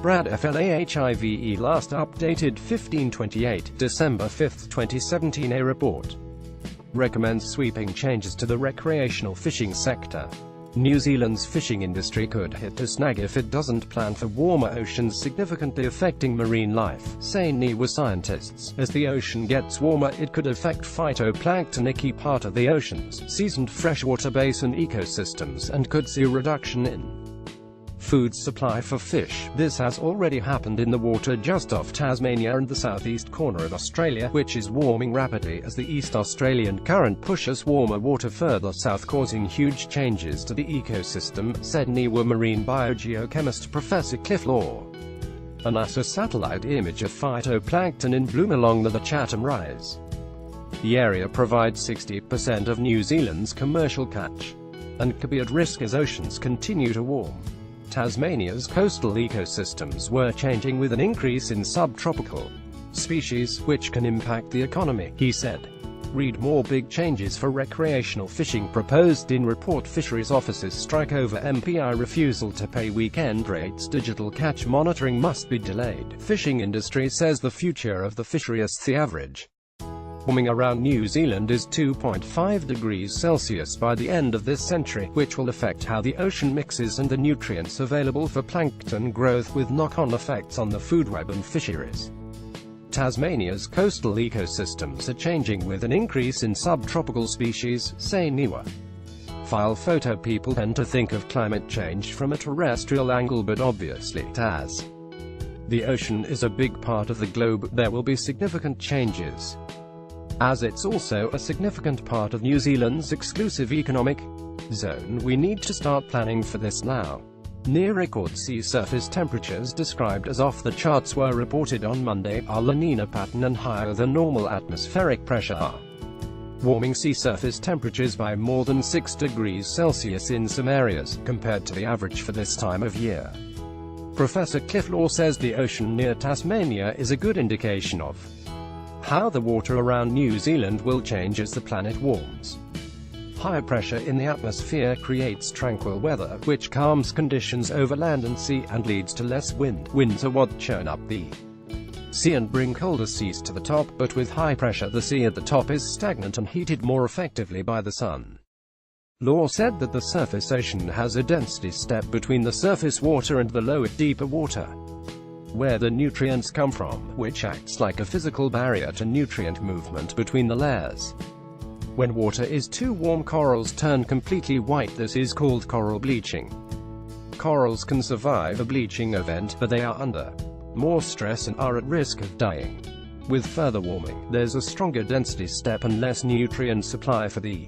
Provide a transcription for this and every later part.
Brad FLAHIVE last updated 15/28, December 5, 2017. A report recommends sweeping changes to the recreational fishing sector. New Zealand's fishing industry could hit a snag if it doesn't plan for warmer oceans significantly affecting marine life, say NIWA scientists. As the ocean gets warmer, it could affect phytoplankton, a key part of the ocean's seasoned freshwater basin ecosystems, and could see a reduction in food supply for fish. This has already happened in the water just off Tasmania and the southeast corner of Australia, which is warming rapidly as the East Australian current pushes warmer water further south, causing huge changes to the ecosystem, said NIWA marine biogeochemist Professor Cliff Law. A NASA satellite image of phytoplankton in bloom along the Chatham Rise. The area provides 60% of New Zealand's commercial catch, and could be at risk as oceans continue to warm. Tasmania's coastal ecosystems were changing with an increase in subtropical species, which can impact the economy, he said. Read more: big changes for recreational fishing proposed in report. Fisheries officers strike over MPI refusal to pay weekend rates. Digital catch monitoring must be delayed. Fishing industry says the future of the fishery is the average warming around New Zealand is 2.5 degrees Celsius by the end of this century, which will affect how the ocean mixes and the nutrients available for plankton growth, with knock-on effects on the food web and fisheries. Tasmania's coastal ecosystems are changing with an increase in subtropical species, say NIWA. File photo: people tend to think of climate change from a terrestrial angle, but obviously, as the ocean is a big part of the globe, there will be significant changes, as it's also a significant part of New Zealand's exclusive economic zone. We need to start planning for this now. Near-record sea surface temperatures described as off the charts were reported on Monday. Our La Nina pattern and higher than normal atmospheric pressure are warming sea surface temperatures by more than 6 degrees Celsius in some areas, compared to the average for this time of year. Professor Cliff Law says the ocean near Tasmania is a good indication of how the water around New Zealand will change as the planet warms. Higher pressure in the atmosphere creates tranquil weather, which calms conditions over land and sea, and leads to less wind. Winds are what churn up the sea and bring colder seas to the top, but with high pressure the sea at the top is stagnant and heated more effectively by the sun. Law said that the surface ocean has a density step between the surface water and the lower, deeper water, where the nutrients come from, which acts like a physical barrier to nutrient movement between the layers. When water is too warm, corals turn completely white. This is called coral bleaching. Corals can survive a bleaching event, but they are under more stress and are at risk of dying. With further warming, there's a stronger density step and less nutrient supply for the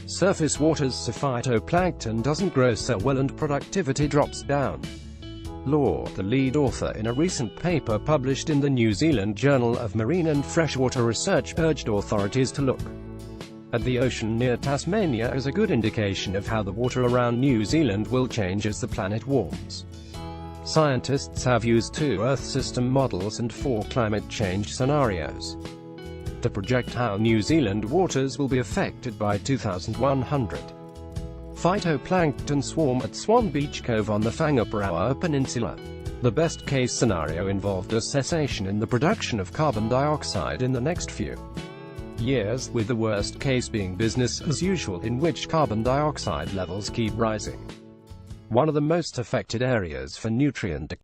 surface waters, so phytoplankton doesn't grow so well and productivity drops down. Law, the lead author in a recent paper published in the New Zealand Journal of Marine and Freshwater Research, urged authorities to look at the ocean near Tasmania as a good indication of how the water around New Zealand will change as the planet warms. Scientists have used 2 Earth system models and 4 climate change scenarios to project how New Zealand waters will be affected by 2100. Phytoplankton swarm at Swan Beach Cove on the Whangaparāoa Peninsula. The best-case scenario involved a cessation in the production of carbon dioxide in the next few years, with the worst case being business as usual, in which carbon dioxide levels keep rising. One of the most affected areas for nutrient